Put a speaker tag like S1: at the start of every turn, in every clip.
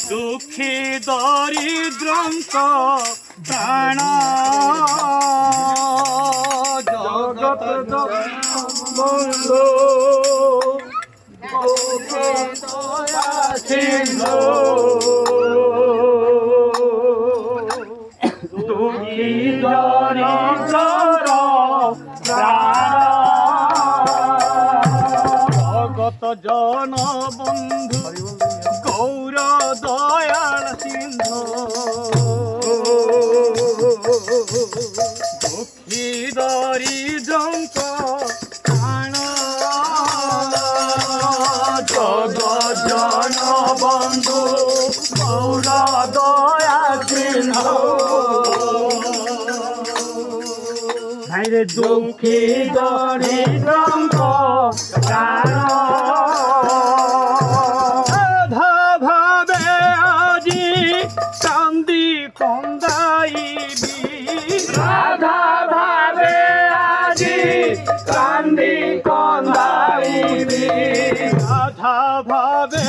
S1: দুঃখী দরিদ্রঙ্ক প্রাণ জগত বন্ধু সিন্ধু দুঃখী দরিদ্র জগত জন বন্ধু গৌর দয়াল সিন্ধু দুঃখী দরিদ্রঙ্ক প্রাণ জগত জন বন্ধু গৌর দয়াল সিন্ধু ভাইরে দুঃখী দরিদ্রঙ্ক প্রাণ ভাবে আজি কান্দি কন্দাইবি রাধা ভাবে আজি কান্দি কন্দাইবি রাধা ভাবে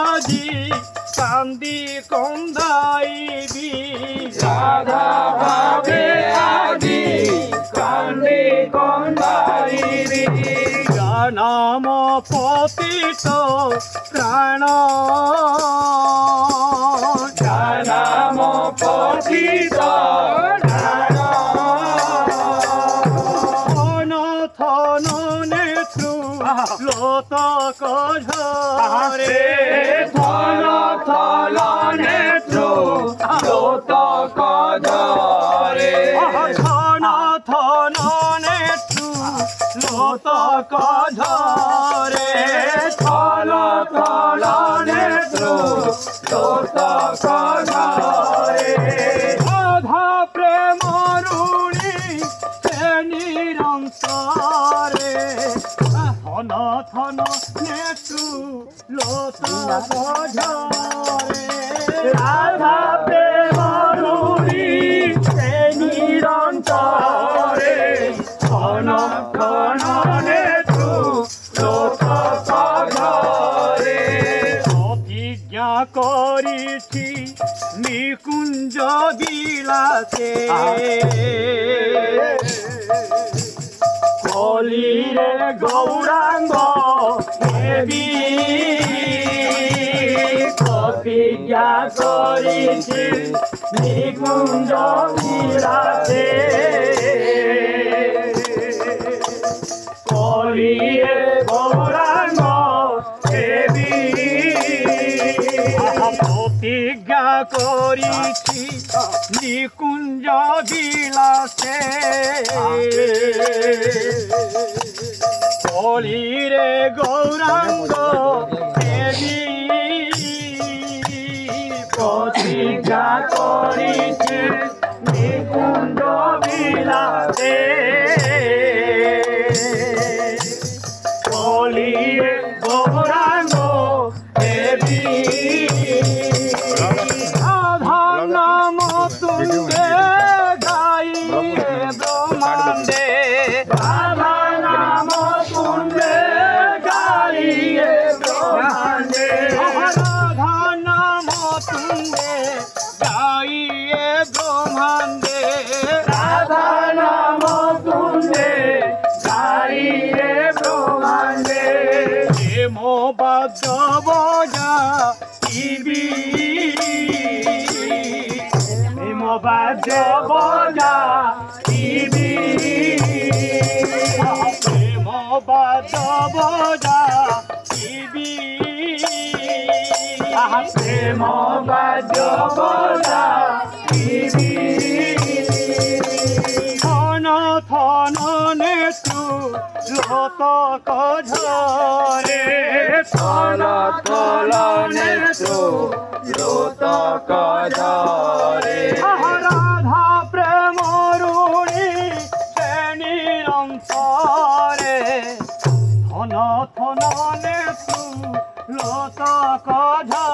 S1: আজি কান্দি কন্দাইবি রাধা ভাবে আজি কান্দি কন্দাইবি নাম পতিত প্রাণ নাম পতিত প্রাণ থন থন নেত্রু লোতক ঝরে থন থন নেত্রু লোতক ঝরে থন থন নেত্রু লোতক ঝরে থল থল নেত্রু লোতক ঝরে রাধা প্রেম রুণী সে নিরন্তরে থন থন নেত্রু লোতক ঝরে রাধা প্রেম রুণী সে নিরন্তরে থন থন নেত্রু লোতক ঝরে প্রতিজ্ঞা করিছি নিকুঞ্জ বিলাসে কলিরে গৌরাঙ্গ দেবী প্রতিজ্ঞা করিছি নিকুঞ্জ বিলাসে কলিরে গৌরাঙ্গ দেবী প্রতিজ্ঞা করিছি নিকুঞ্জ বিলাসে কলিরে গৌরাঙ্গ দেবী প্রতিজ্ঞা করিছি নিকুঞ্জ বিলাসে কলিরে গৌরাঙ্গ দেবী রাধা নাম তুঙ্গে গাইয়ে ব্রহ্মাণ্ডে রাধা নাম তুঙ্গে গাইয়ে ব্রহ্মাণ্ডে রাধা নাম তুঙ্গে গাইয়ে ব্রহ্মাণ্ডে রাধা নাম তুঙ্গে গাইয়ে ব্রহ্মাণ্ডে প্রেম বাদ্য বজা ইবি প্রেম বাদ্য বজা ইবি প্রেম বাদ্য বজা ইবি প্রেম বাদ্য বজা ইবি থন থন নেত্রু লোতক ঝরে থল থল নেত্রু লোতক ঝরে রাধা প্রেম রুণী সে নিরন্তরে থন থন নেত্রু লোতক ঝরে